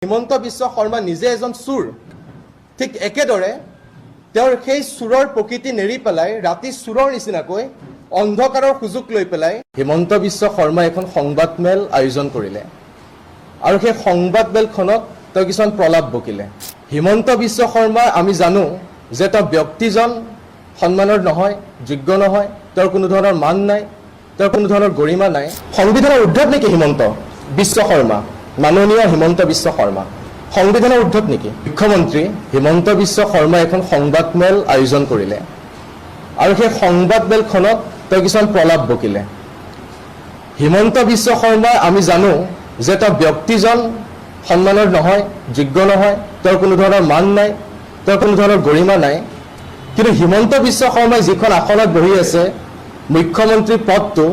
হিমন্ত বিশ্ব শৰ্মা নিজে এজন চোৰ, ঠিক একেদৰে তেওঁৰ সেই চোৰৰ প্ৰকৃতি নেৰি পেলাই ৰাতি চোৰৰ নিচিনাকৈ অন্ধকাৰৰ সুযোগ লৈ পেলাই হিমন্ত বিশ্ব শৰ্মাই এখন সংবাদমেল আয়োজন কৰিলে আৰু সেই সংবাদমেলখনত তেওঁ কিছুমান প্ৰলাপ বকিলে। হিমন্ত বিশ্ব শৰ্মা আমি জানো যে তেওঁ ব্যক্তিজন সন্মানৰ নহয়, যোগ্য নহয়, তেওঁৰ কোনো ধৰণৰ মান নাই, তেওঁৰ কোনো ধৰণৰ গৰিমা নাই। সংবিধানৰ ঊৰ্ধত নেকি হিমন্ত বিশ্ব শৰ্মা, মাননীয় হিমন্ত বিশ্ব শৰ্মা সংবিধানৰ ঊৰ্ধত নেকি? মুখ্যমন্ত্ৰী হিমন্ত বিশ্ব শৰ্মাই এখন সংবাদমেল আয়োজন কৰিলে আৰু সেই সংবাদমেলখনত তেওঁ কিছুমান প্ৰলাপ বকিলে। হিমন্ত বিশ্ব শৰ্মা আমি জানো যে তেওঁ ব্যক্তিজন সন্মানৰ নহয়, যোগ্য নহয়, তেওঁৰ কোনো ধৰণৰ মান নাই, তেওঁৰ কোনো ধৰণৰ গৰিমা নাই। কিন্তু হিমন্ত বিশ্ব শৰ্মাই যিখন আসনত বহি আছে মুখ্যমন্ত্ৰীৰ পদটো,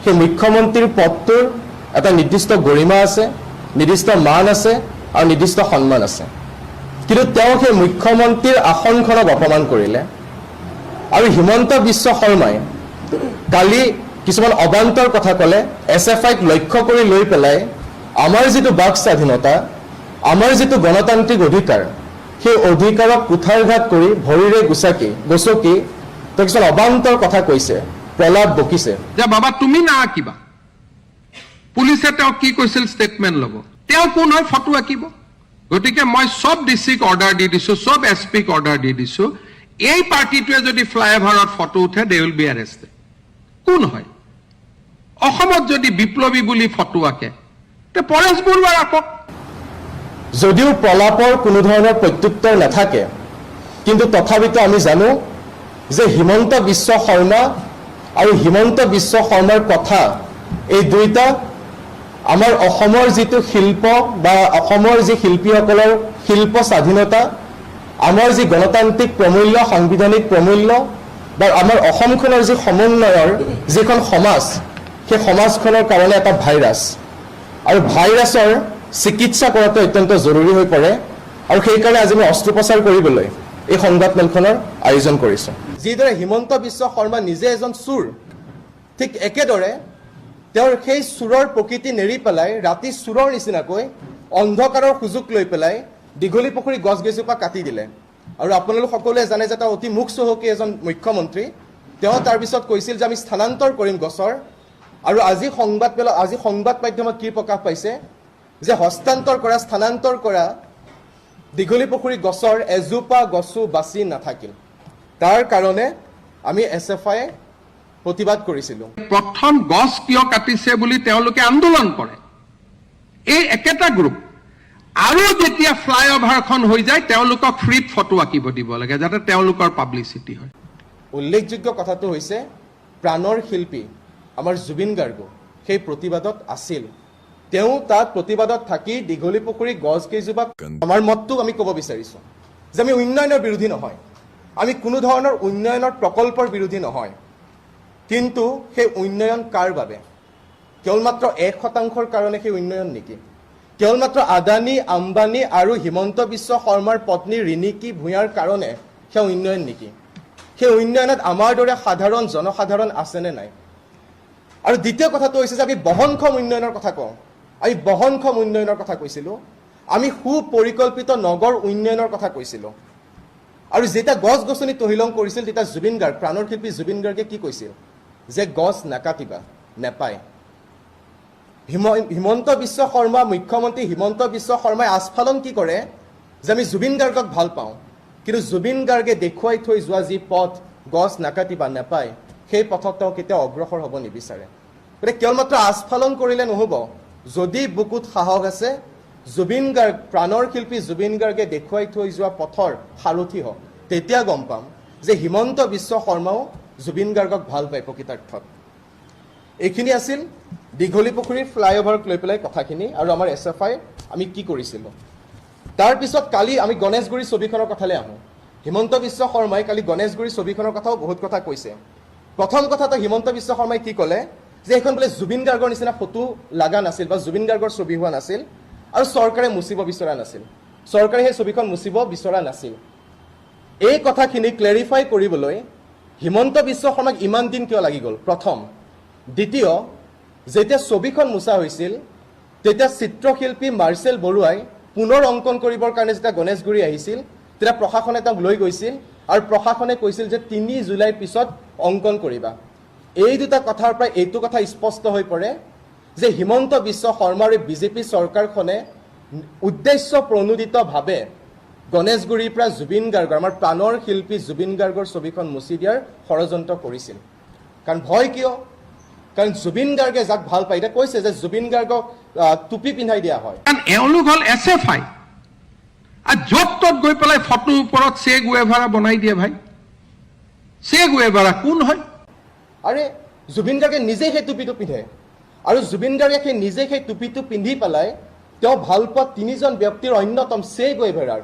সেই মুখ্যমন্ত্ৰীৰ পদটোৰ এটা নিৰ্দিষ্ট গৰিমা আছে, নিৰ্দিষ্ট মান আছে আৰু নিৰ্দিষ্ট সন্মান আছে। কিন্তু তেওঁ সেই মুখ্যমন্ত্ৰীৰ আসনখনক অপমান কৰিলে। আৰু হিমন্ত বিশ্ব শৰ্মাই কালি কিছুমান অবান্তৰ কথা ক'লে, SFIক লক্ষ্য কৰি লৈ পেলাই আমাৰ যিটো বাক স্বাধীনতা, আমাৰ যিটো গণতান্ত্ৰিক অধিকাৰ, সেই অধিকাৰক কুঠাৰঘাত কৰি ভৰিৰে গচকি তেওঁ কিছুমান অবান্তৰ কথা কৈছে, প্ৰলাপ বকিছে। যে বাবা তুমি না আঁকিবা, পুলিচে তেওঁ কি কৈছিল ষ্টেটমেণ্ট ল'ব, তেওঁ কোন হয় ফটো আঁকিব। গতিকে মই সব ডিচিক অৰ্ডাৰ দি দিছো, সব SPক অৰ্ডাৰ দি দিছো, এই পাৰ্টিটোৱে যদি ফ্লাইঅভাৰত ফটো উঠে দে উইল বি এৰেষ্টেড। কোন হয়? অসমত যদি বিপ্লৱী বুলি ফটো আঁকে তে পৰেশ বৰুৱাৰ আঁকক। যদিও প্ৰলাপৰ কোনো ধৰণৰ প্ৰত্যুত্তৰ নাথাকে, কিন্তু তথাপিতো আমি জানো যে হিমন্ত বিশ্ব শৰ্মা আৰু হিমন্ত বিশ্ব শৰ্মাৰ কথা এই দুইটা আমাৰ অসমৰ যিটো শিল্প বা অসমৰ যি শিল্পীসকলৰ শিল্প স্বাধীনতা, আমাৰ যি গণতান্ত্ৰিক প্ৰমূল্য, সাংবিধানিক প্ৰমূল্য বা আমাৰ অসমখনৰ যি সমন্বয়ৰ যিখন সমাজ, সেই সমাজখনৰ কাৰণে এটা ভাইৰাছ, আৰু ভাইৰাছৰ চিকিৎসা কৰাটো অত্যন্ত জৰুৰী হৈ পৰে। আৰু সেইকাৰণে আজি মই অস্ত্ৰোপচাৰ কৰিবলৈ এই সংবাদমেলখনৰ আয়োজন কৰিছোঁ। যিদৰে হিমন্ত বিশ্ব শৰ্মা নিজে এজন চোৰ, ঠিক একেদৰে তেওঁৰ সেই চোৰৰ প্ৰকৃতি নেৰি পেলাই ৰাতি চোৰৰ নিচিনাকৈ অন্ধকাৰৰ সুযোগ লৈ পেলাই দীঘলী পুখুৰী গছকেইজোপা কাটি দিলে। আৰু আপোনালোক সকলোৱে জানে যে তেওঁ অতি মুখ চহকী এজন মুখ্যমন্ত্ৰী। তেওঁ তাৰপিছত কৈছিল যে আমি স্থানান্তৰ কৰিম গছৰ। আৰু আজি সংবাদ মাধ্যমত কি প্ৰকাশ পাইছে যে হস্তান্তৰ কৰা, স্থানান্তৰ কৰা দীঘলী পুখুৰী গছৰ এজোপা গছো বাচি নাথাকিল। তাৰ কাৰণে আমি SFI প্ৰতিবাদ কৰিছিলোঁ। প্ৰথম গছ কিয় কাটিছে বুলি তেওঁলোকে আন্দোলন কৰে, এই একেটা গ্ৰুপ। আৰু যেতিয়া ফ্লাইঅভাৰখন হৈ যায় তেওঁলোকক ফ্ৰীত ফটো আঁকিব দিব লাগে যাতে তেওঁলোকৰ পাব্লিচিটি হয়। উল্লেখযোগ্য কথাটো হৈছে প্ৰাণৰ শিল্পী আমাৰ জুবিন গাৰ্গো সেই প্ৰতিবাদত আছিল। তেওঁ তাত প্ৰতিবাদত থাকি দীঘলী পুখুৰী গছ কেইজোপা, আমাৰ মতটো আমি ক'ব বিচাৰিছোঁ যে আমি উন্নয়নৰ বিৰোধী নহয়, আমি কোনো ধৰণৰ উন্নয়নৰ প্ৰকল্পৰ বিৰোধী নহয়। কিন্তু সেই উন্নয়ন কাৰ বাবে? কেৱল মাত্ৰ 1% কাৰণে সেই উন্নয়ন নেকি? কেৱল মাত্ৰ আদানী, আম্বানী আৰু হিমন্ত বিশ্ব শৰ্মাৰ পত্নী ৰিণিকী ভূঞাৰ কাৰণে সেই উন্নয়ন নেকি? সেই উন্নয়নত আমাৰ দৰে সাধাৰণ জনসাধাৰণ আছেনে নাই? আৰু দ্বিতীয় কথাটো হৈছে যে আমি বহনক্ষম উন্নয়নৰ কথা কওঁ, আমি বহনক্ষম উন্নয়নৰ কথা কৈছিলোঁ, আমি সুপৰিকল্পিত নগৰ উন্নয়নৰ কথা কৈছিলোঁ। আৰু যেতিয়া গছ গছনি তহিলং কৰিছিল তেতিয়া জুবিন গাৰ্গ, প্ৰাণৰ শিল্পী জুবিন গাৰ্গে কি কৈছিল? যে গছ নাকাটিবা, নেপায়। হিমন্ত বিশ্ব শৰ্মা, মুখ্যমন্ত্ৰী হিমন্ত বিশ্ব শৰ্মাই আস্ফালন কি কৰে যে আমি জুবিন গাৰ্গক ভাল পাওঁ, কিন্তু জুবিন গাৰ্গে দেখুৱাই থৈ যোৱা যি পথ, গছ নাকাটিবা, নেপায়, সেই পথত তেওঁ কেতিয়াও অগ্ৰসৰ হ'ব নিবিচাৰে। গতিকে কেৱল মাত্ৰ আস্ফালন কৰিলে নহ'ব, যদি বুকুত সাহস আছে জুবিন গাৰ্গ, প্ৰাণৰ শিল্পী জুবিন গাৰ্গে দেখুৱাই থৈ যোৱা পথৰ সাৰথি হওক, তেতিয়া গম পাম যে হিমন্ত বিশ্ব শৰ্মাও জুবিন গাৰ্গক ভাল পায় প্ৰকৃতাৰ্থত। এইখিনি আছিল দীঘলী পুখুৰীৰ ফ্লাইঅভাৰক লৈ পেলাই কথাখিনি আৰু আমাৰ SFI আমি কি কৰিছিলোঁ। তাৰপিছত কালি আমি গণেশগুৰি ছবিখনৰ কথালৈ আহোঁ। হিমন্ত বিশ্ব শৰ্মাই কালি গণেশগুৰি ছবিখনৰ কথাও বহুত কথা কৈছে। প্ৰথম কথাটো হিমন্ত বিশ্ব শৰ্মাই কি ক'লে যে এইখন বোলে জুবিন গাৰ্গৰ নিচিনা ফটো লগা নাছিল বা জুবিন গাৰ্গৰ ছবি হোৱা নাছিল আৰু চৰকাৰে মুচিব বিচৰা নাছিল, চৰকাৰে সেই ছবিখন মুচিব বিচৰা নাছিল। এই কথাখিনি ক্লেৰিফাই কৰিবলৈ হিমন্ত বিশ্ব শৰ্মাক ইমান দিন কিয় লাগি গ'ল? প্ৰথম। দ্বিতীয়, যেতিয়া ছবিখন মুচা হৈছিল তেতিয়া চিত্ৰশিল্পী মাৰ্চেল বৰুৱাই পুনৰ অংকন কৰিবৰ কাৰণে যেতিয়া গণেশগুৰি আহিছিল তেতিয়া প্ৰশাসনে তেওঁক লৈ গৈছিল আৰু প্ৰশাসনে কৈছিল যে 3 জুলাইৰ পিছত অংকন কৰিবা। এই দুটা কথাৰ পৰা এইটো কথা স্পষ্ট হৈ পৰে যে হিমন্ত বিশ্ব শৰ্মাৰ বিজেপি চৰকাৰখনে উদ্দেশ্য প্ৰণোদিতভাৱে গণেশগুৰিৰ পৰা জুবিন গাৰ্গৰ আমাৰ প্ৰাণৰ শিল্পী জুবিন গাৰ্গৰ ছবিখন মুচি দিয়াৰ ষড়যন্ত্ৰ কৰিছিল। কাৰণ ভয় কিয়? কাৰণ জুবিন গাৰ্গে যাক ভাল পায় এতিয়া কৈছে যে জুবিন গাৰ্গক টুপি পিন্ধাই দিয়া হয়। কাৰণ এওঁলোক হ'ল SFI আৰু য'ত ত'ত গৈ পেলাই ফটোৰ ওপৰত চে গুৱেভাৰা বনাই দিয়ে ভাই। চে গুৱেভাৰা কোন হয়? আৰে জুবিন গাৰ্গে নিজেই সেই টুপিটো পিন্ধে আৰু জুবিন গাৰ্গে সেই নিজে সেই টুপিটো পিন্ধি পেলাই তেওঁ ভাল পোৱা 3জন ব্যক্তিৰ অন্যতম চে গুৱেভাৰাৰ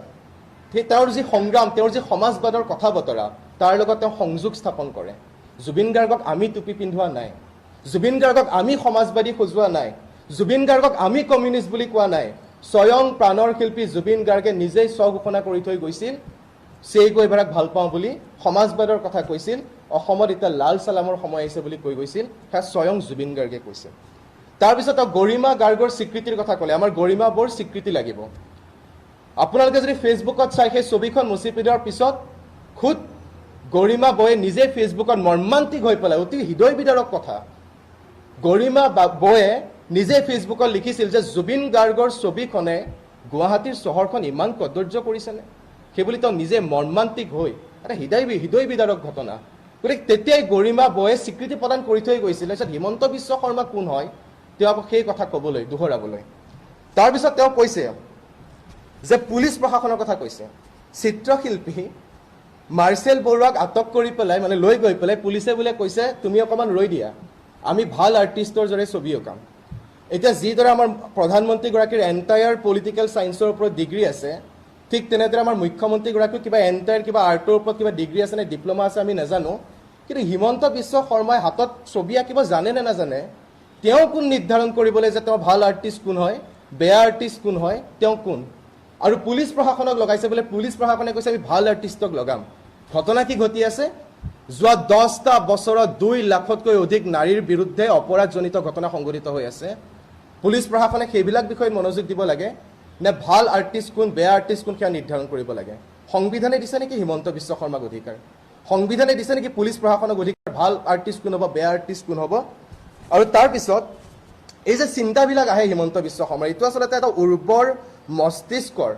তেওঁৰ যি সংগ্ৰাম তেওঁৰ যি সমাজবাদৰ কথা বতৰা তাৰ লগত তেওঁ সংযোগ স্থাপন কৰে। জুবিন গাৰ্গক আমি টুপি পিন্ধোৱা নাই, জুবিন গাৰ্গক আমি সমাজবাদী সজোৱা নাই, জুবিন গাৰ্গক আমি কমিউনিষ্ট বুলি কোৱা নাই। স্বয়ং প্ৰাণৰ শিল্পী জুবিন গাৰ্গে নিজেই স্বঘোষণা কৰি থৈ গৈছিল চে গুৱেভাৰাক ভাল পাওঁ বুলি, সমাজবাদৰ কথা কৈছিল, অসমত এতিয়া লাল চালামৰ সময় আহিছে বুলি কৈ গৈছিল, সেয়া স্বয়ং জুবিন গাৰ্গে কৈছিল। তাৰপিছত তেওঁ গৰিমা গাৰ্গৰ স্বীকৃতিৰ কথা ক'লে, আমাৰ গৰিমা বৰ স্বীকৃতি লাগিব। আপোনালোকে যদি ফেচবুকত চাই সেই ছবিখন মুচি পেলোৱাৰ পিছত খুদ গৰিমা বয়ে নিজে ফেচবুকত মৰ্মান্তিক হৈ পেলাই অতি হৃদয় বিদাৰক কথা গৰিমা বয়ে নিজে ফেচবুকত লিখিছিল যে জুবিন গাৰ্গৰ ছবিখনে গুৱাহাটীৰ চহৰখন ইমান কদৰ্য কৰিছেনে, সেইবুলি তেওঁ নিজে মৰ্মান্তিক হৈ এটা হৃদয় বিদাৰক ঘটনা। গতিকে তেতিয়াই গৰিমা বয়ে স্বীকৃতি প্ৰদান কৰি থৈ গৈছিল। তাৰপিছত হিমন্ত বিশ্ব শৰ্মা কোন হয় তেওঁ সেই কথা ক'বলৈ দোহৰাবলৈ তাৰপিছত তেওঁ কৈছে যে পুলিচ প্ৰশাসনৰ কথা কৈছে। চিত্ৰশিল্পী মাৰ্চেল বৰুৱাক আটক কৰি পেলাই মানে লৈ গৈ পেলাই পুলিচে বোলে কৈছে তুমি অকণমান ৰৈ দিয়া, আমি ভাল আৰ্টিষ্টৰ দৰে ছবি অঁকাম। এতিয়া যিদৰে আমাৰ প্ৰধানমন্ত্ৰীগৰাকীৰ এণ্টায়াৰ পলিটিকেল ছায়েন্সৰ ওপৰত ডিগ্ৰী আছে, ঠিক তেনেদৰে আমাৰ মুখ্যমন্ত্ৰীগৰাকীৰ কিবা এণ্টায়াৰ কিবা আৰ্টৰ ওপৰত কিবা ডিগ্ৰী আছে নে ডিপ্ল'মা আছে আমি নাজানো, কিন্তু হিমন্ত বিশ্ব শৰ্মাই হাতত ছবি আঁকিব জানে নে নাজানে তেওঁ কোন নিৰ্ধাৰণ কৰিবলৈ যে তেওঁ ভাল আৰ্টিষ্ট কোন হয়, বেয়া আৰ্টিষ্ট কোন হয়, তেওঁ কোন? আৰু পুলিচ প্ৰশাসনক লগাইছে বোলে, পুলিচ প্ৰশাসনে কৈছে আমি ভাল আৰ্টিষ্টক লগাম। ঘটনা কি ঘটি আছে? যোৱা 10টা বছৰত 2 লাখতকৈ অধিক নাৰীৰ বিৰুদ্ধে অপৰাধজনিত ঘটনা সংঘটিত হৈ আছে। পুলিচ প্ৰশাসনে সেইবিলাক বিষয়ত মনোযোগ দিব লাগে নে ভাল আৰ্টিষ্ট কোন বেয়া আৰ্টিষ্ট কোন সেয়া নিৰ্ধাৰণ কৰিব লাগে? সংবিধানে দিছে নেকি হিমন্ত বিশ্ব শৰ্মাক অধিকাৰ? সংবিধানে দিছে নেকি পুলিচ প্ৰশাসনক অধিকাৰ ভাল আৰ্টিষ্ট কোন হ'ব বেয়া আৰ্টিষ্ট কোন হ'ব? আৰু তাৰপিছত এই যে চিন্তাবিলাক আহে হিমন্ত বিশ্ব শৰ্মাৰ, এইটো আচলতে এটা উৰ্বৰ মস্তিষ্কৰ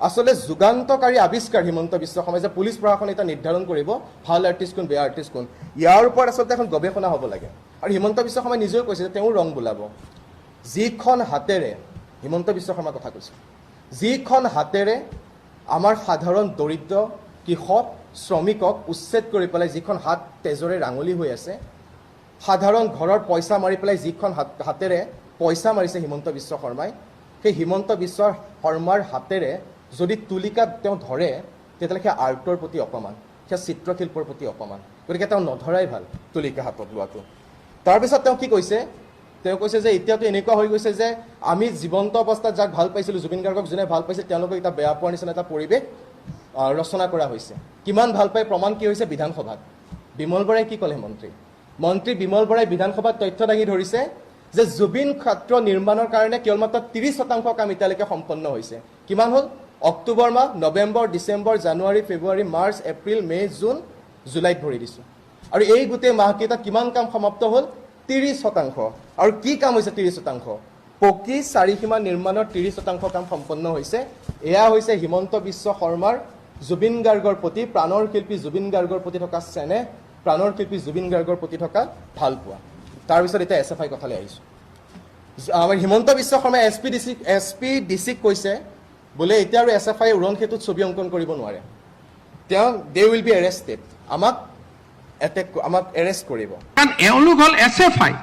আচলতে যুগান্তকাৰী আৱিষ্কাৰ হিমন্ত বিশ্ব শৰ্মাই যে পুলিচ প্ৰশাসনে এটা নিৰ্ধাৰণ কৰিব ভাল আৰ্টিষ্ট কোন বেয়া আৰ্টিষ্ট কোন। ইয়াৰ ওপৰত আচলতে এখন গৱেষণা হ'ব লাগে। আৰু হিমন্ত বিশ্ব শৰ্মাই নিজেও কৈছে যে তেওঁ ৰং বোলাব। যিখন হাতেৰে হিমন্ত বিশ্ব শৰ্মাৰ কথা কৈছে, যিখন হাতেৰে আমাৰ সাধাৰণ দৰিদ্ৰ কৃষক শ্ৰমিকক উচ্ছেদ কৰি পেলাই যিখন হাত তেজৰে ৰাঙলী হৈ আছে, সাধাৰণ ঘৰৰ পইচা মাৰি পেলাই যিখন হাতেৰে পইচা মাৰিছে হিমন্ত বিশ্ব শৰ্মাই, সেই হিমন্ত বিশ্ব শৰ্মাৰ হাতেৰে যদি তুলিকা তেওঁ ধৰে তেতিয়াহ'লে সেই আৰ্টৰ প্ৰতি অপমান, সেই চিত্ৰশিল্পৰ প্ৰতি অপমান। গতিকে তেওঁ নধৰাই ভাল তুলিকা হাতত লোৱাটো। তাৰপিছত তেওঁ কি কৈছে? তেওঁ কৈছে যে এতিয়াতো এনেকুৱা হৈ গৈছে যে আমি জীৱন্ত অৱস্থাত যাক ভাল পাইছিলোঁ, জুবিন গাৰ্গক যোনে ভাল পাইছিল তেওঁলোকক এটা বেয়া পোৱাৰ নিচিনা এটা পৰিৱেশ ৰচনা কৰা হৈছে। কিমান ভাল পাই প্ৰমাণ কি হৈছে? বিধানসভাত বিমল বৰাই কি ক'লে? মন্ত্ৰী বিমল বৰাই বিধানসভাত তথ্য দাঙি ধৰিছে যে জুবিন ক্ষেত্ৰ নিৰ্মাণৰ কাৰণে কেৱল মাত্ৰ 30% কাম এতিয়ালৈকে সম্পন্ন হৈছে। কিমান হ'ল? অক্টোবৰ মাহ, নৱেম্বৰ, ডিচেম্বৰ, জানুৱাৰী, ফেব্ৰুৱাৰী, মাৰ্চ, এপ্ৰিল, মে', জুন, জুলাইত ভৰি দিছোঁ। আৰু এই গোটেই মাহকেইটাত কিমান কাম সমাপ্ত হ'ল? 30%। আৰু কি কাম হৈছে 30%? পকী চাৰিসীমা নিৰ্মাণৰ 30% কাম সম্পন্ন হৈছে। এয়া হৈছে হিমন্ত বিশ্ব শৰ্মাৰ জুবিন গাৰ্গৰ প্ৰতি, প্ৰাণৰ শিল্পী জুবিন গাৰ্গৰ প্ৰতি থকা চেনেহ, প্ৰাণৰ শিল্পী জুবিন গাৰ্গৰ প্ৰতি থকা ভাল পোৱা। তাৰপিছত এতিয়া SFI কথালৈ আহিছোঁ। আমাৰ হিমন্ত বিশ্ব শৰ্মাই SPDCক কৈছে বোলে এতিয়া আৰু SFI উৰণ সেতুত ছবি অংকন কৰিব নোৱাৰে, তেওঁ দে উইল বি এৰেষ্টেড, আমাক এৰেষ্ট কৰিব। কাৰণ এওঁলোক হ'ল SFI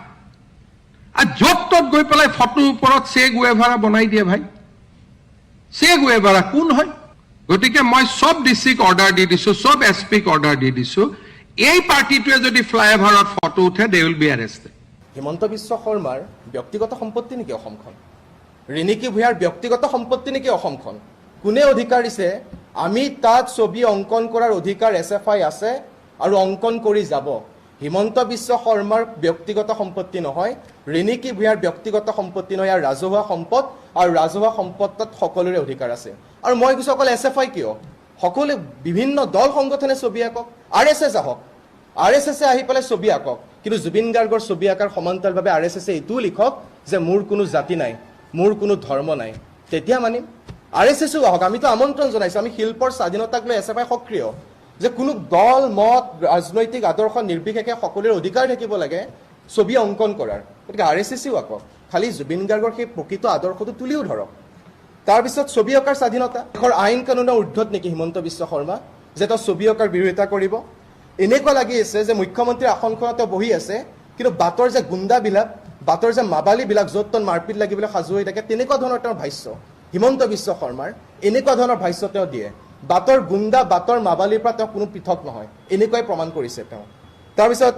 আৰু য'ত ত'ত গৈ পেলাই ফটোৰ ওপৰত চে গুৱেভাৰা বনাই দিয়ে ভাই। চে গুৱেভাৰা কোন হয়? গতিকে মই চব ডিচিক অৰ্ডাৰ দি দিছোঁ, চব SPক অৰ্ডাৰ দি দিছোঁ, এই পাৰ্টিটোৱে যদি ফ্লাইঅভাৰত ফটো উঠে they will be arrested. Himanta Biswa শৰ্মাৰ ব্যক্তিগত সম্পত্তি নেকি অসমখন? ৰিণিকী ভূঞাৰ ব্যক্তিগত সম্পত্তি নেকি অসমখন? কোনে অধিকাৰ দিছে আমি তাত ছবি অংকন কৰাৰ অধিকাৰ SFI আছে আৰু অংকন কৰি যাব? হিমন্ত বিশ্ব শৰ্মাৰ ব্যক্তিগত সম্পত্তি নহয়, ৰিণিকী ভূঞাৰ ব্যক্তিগত সম্পত্তি নহয়, ইয়াৰ ৰাজহুৱা সম্পদ, আৰু ৰাজহুৱা সম্পদত সকলোৰে অধিকাৰ আছে। আৰু মই কৈছোঁ অকল SFI কিয়, সকলো বিভিন্ন দল সংগঠনে ছবি আঁকক, RSS আহক, RSS আহি পেলাই ছবি আঁকক, কিন্তু জুবিন গাৰ্গৰ ছবি আঁকাৰ সমান্তৰালভাৱে RSS এইটোও লিখক যে মোৰ কোনো জাতি নাই, মোৰ কোনো ধৰ্ম নাই, তেতিয়া মানিম। RSSও আহক, আমিতো আমন্ত্ৰণ জনাইছোঁ, আমি শিল্পৰ স্বাধীনতাক লৈ SFI সক্ৰিয়, যে কোনো দল মত ৰাজনৈতিক আদৰ্শ নিৰ্বিশেষে সকলোৰে অধিকাৰ থাকিব লাগে ছবি অংকন কৰাৰ। গতিকে RSSও আঁকক, খালি জুবিন গাৰ্গৰ সেই প্ৰকৃত আদৰ্শটো তুলিও ধৰক। তাৰপিছত ছবি অঁকাৰ স্বাধীনতা, দেশৰ আইন কানুনৰ ঊৰ্ধত নেকি হিমন্ত বিশ্ব শৰ্মা যে তেওঁ ছবি অঁকাৰ বিৰোধিতা কৰিব? এনেকুৱা লাগি আছে যে মুখ্যমন্ত্ৰীৰ আসনখনত তেওঁ বহি আছে, কিন্তু বাটৰ যে গুণ্ডাবিলাক, বাটৰ যে মাবালীবিলাক য'ত ত'ত মাৰপিট লাগিবলৈ সাজু হৈ থাকে, তেনেকুৱা ধৰণৰ তেওঁৰ ভাষ্য হিমন্ত বিশ্ব শৰ্মাৰ, এনেকুৱা ধৰণৰ ভাষ্য তেওঁ দিয়ে। বাটৰ গুণ্ডা, বাটৰ মাবালীৰ পৰা তেওঁ কোনো পৃথক নহয়, এনেকুৱাই প্ৰমাণ কৰিছে তেওঁ। তাৰপিছত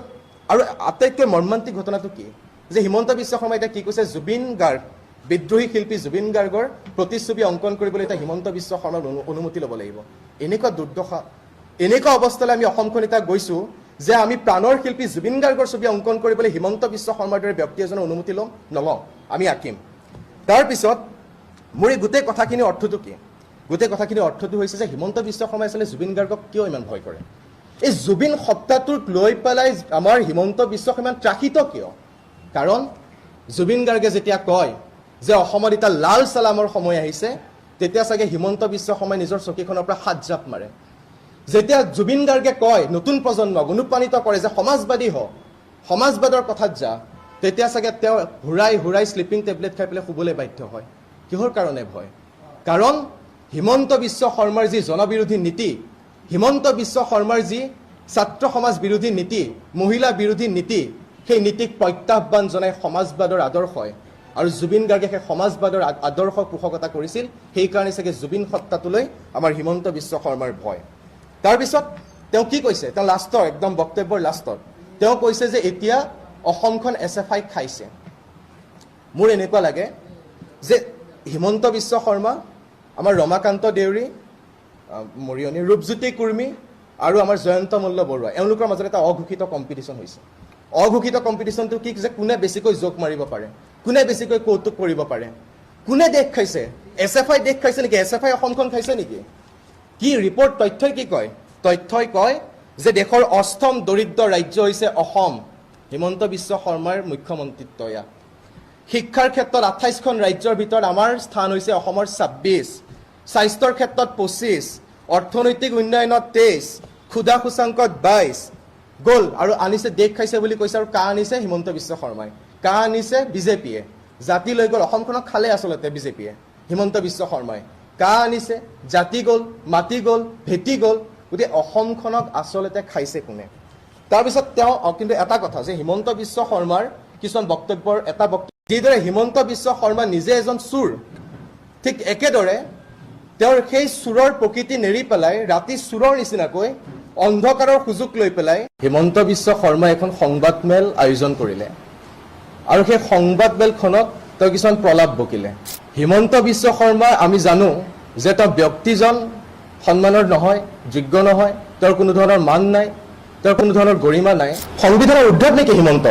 আৰু আটাইতকৈ মৰ্মান্তিক ঘটনাটো কি, যে হিমন্ত বিশ্ব শৰ্মাই এতিয়া কি কৈছে, জুবিন গাৰ্গ, বিদ্ৰোহী শিল্পী জুবিন গাৰ্গৰ প্ৰতিচ্ছবি অংকন কৰিবলৈ এতিয়া হিমন্ত বিশ্ব শৰ্মাৰ অনুমতি ল'ব লাগিব। এনেকুৱা দুৰ্দশা, এনেকুৱা অৱস্থালৈ আমি অসমখন এতিয়া গৈছোঁ যে আমি প্ৰাণৰ শিল্পী জুবিন গাৰ্গৰ ছবি অংকন কৰিবলৈ হিমন্ত বিশ্ব শৰ্মাৰ দৰে ব্যক্তি এজনৰ অনুমতি নলওঁ, আমি আঁকিম। তাৰপিছত মোৰ এই গোটেই কথাখিনিৰ অৰ্থটো কি? গোটেই কথাখিনিৰ অৰ্থটো হৈছে যে হিমন্ত বিশ্ব শৰ্মাই আচলতে জুবিন গাৰ্গক কিয় ইমান ভয় কৰে? এই জুবিন সত্তাটোক লৈ পেলাই আমাৰ হিমন্ত বিশ্ব শৰ্মা ত্ৰাসিত কিয়? কাৰণ জুবিন গাৰ্গে যেতিয়া কয় যে অসমত এতিয়া লাল চালামৰ সময় আহিছে, তেতিয়া চাগে হিমন্ত বিশ্ব শৰ্মাই নিজৰ চকীখনৰ পৰা হাত জাপ মাৰে। যেতিয়া জুবিন গাৰ্গে কয়, নতুন প্ৰজন্মক অনুপ্ৰাণিত কৰে যে সমাজবাদী হ, সমাজবাদৰ কথাত যা, তেতিয়া চাগে তেওঁ ঘূৰাই ঘূৰাই শ্লিপিং টেবলেট খাই পেলাই শুবলৈ বাধ্য হয়। কিহৰ কাৰণে ভয়? কাৰণ হিমন্ত বিশ্ব শৰ্মাৰ যি জনবিৰোধী নীতি, হিমন্ত বিশ্ব শৰ্মাৰ যি ছাত্ৰ সমাজ বিৰোধী নীতি, মহিলা বিৰোধী নীতি, সেই নীতিক প্ৰত্যাহ্বান জনাই সমাজবাদৰ আদৰ্শই, আৰু জুবিন গাৰ্গে সেই সমাজবাদৰ আদৰ্শ পোষকতা কৰিছিল, সেইকাৰণে চাগে জুবিন সত্তাটোলৈ আমাৰ হিমন্ত বিশ্ব শৰ্মাৰ ভয়। তাৰপিছত তেওঁ কি কৈছে, তেওঁ লাষ্টৰ একদম বক্তব্যৰ লাষ্টত তেওঁ কৈছে যে এতিয়া অসমখন SFI খাইছে। মোৰ এনেকুৱা লাগে যে হিমন্ত বিশ্ব শৰ্মা, আমাৰ ৰমাকান্ত দেউৰী, মৰিয়নী ৰূপজ্যোতি কুৰ্মী আৰু আমাৰ জয়ন্ত মল্ল বৰুৱা, এওঁলোকৰ মাজত এটা অঘোষিত কম্পিটিশ্যন হৈছে। অঘোষিত কম্পিটিশ্যনটো কি যে কোনে বেছিকৈ জোক মাৰিব পাৰে, কোনে বেছিকৈ কৌতুক কৰিব পাৰে, কোনে দেশ খাইছে, SFI দেশ খাইছে নেকি, SFI অসমখন খাইছে নেকি? কি ৰিপৰ্ট, তথ্যই কি কয়? তথ্যই কয় যে দেশৰ অষ্টম দৰিদ্ৰ ৰাজ্য হৈছে অসম, হিমন্ত বিশ্ব শৰ্মাৰ মুখ্যমন্ত্ৰিত্ব এয়া। শিক্ষাৰ ক্ষেত্ৰত 28খন ৰাজ্যৰ ভিতৰত আমাৰ স্থান হৈছে অসমৰ 26, স্বাস্থ্যৰ ক্ষেত্ৰত 25, অৰ্থনৈতিক উন্নয়নত 23, ক্ষুধা সূচাংকত 22 গ'ল। আৰু আনিছে দেশ খাইছে বুলি কৈছে, আৰু কা আনিছে হিমন্ত বিশ্ব শৰ্মাই, কা আনিছে বিজেপিয়ে, জাতি লৈ গ'ল, অসমখনক খালে আচলতে বিজেপিয়ে, হিমন্ত বিশ্ব শৰ্মাই কা আনিছে, জাতি গ'ল, মাটি গ'ল, ভেটি গ'ল, গতিকে অসমখনক আচলতে খাইছে কোনে? তাৰপিছত তেওঁ কিন্তু এটা কথা যে হিমন্ত বিশ্ব শৰ্মাৰ কিছুমান বক্তব্যৰ এটা বক্তব্য, যিদৰে হিমন্ত বিশ্ব শৰ্মা নিজে এজন চোৰ, ঠিক একেদৰে তেওঁৰ সেই চোৰৰ প্ৰকৃতি নেৰি পেলাই ৰাতি চোৰৰ নিচিনাকৈ অন্ধকাৰৰ সুযোগ লৈ পেলাই হিমন্ত বিশ্ব শৰ্মাই এখন সংবাদমেল আয়োজন কৰিলে, আৰু সেই সংবাদমেলখনত তেওঁ কিছুমান প্ৰলাপ বকিলে। হিমন্ত বিশ্ব শৰ্মা আমি জানো যে তেওঁ ব্যক্তিজন সন্মানৰ নহয়, যোগ্য নহয়, তেওঁৰ কোনো ধৰণৰ মান নাই, তেওঁৰ কোনো ধৰণৰ গৰিমা নাই। সংবিধানৰ ঊৰ্ধত নেকি হিমন্ত?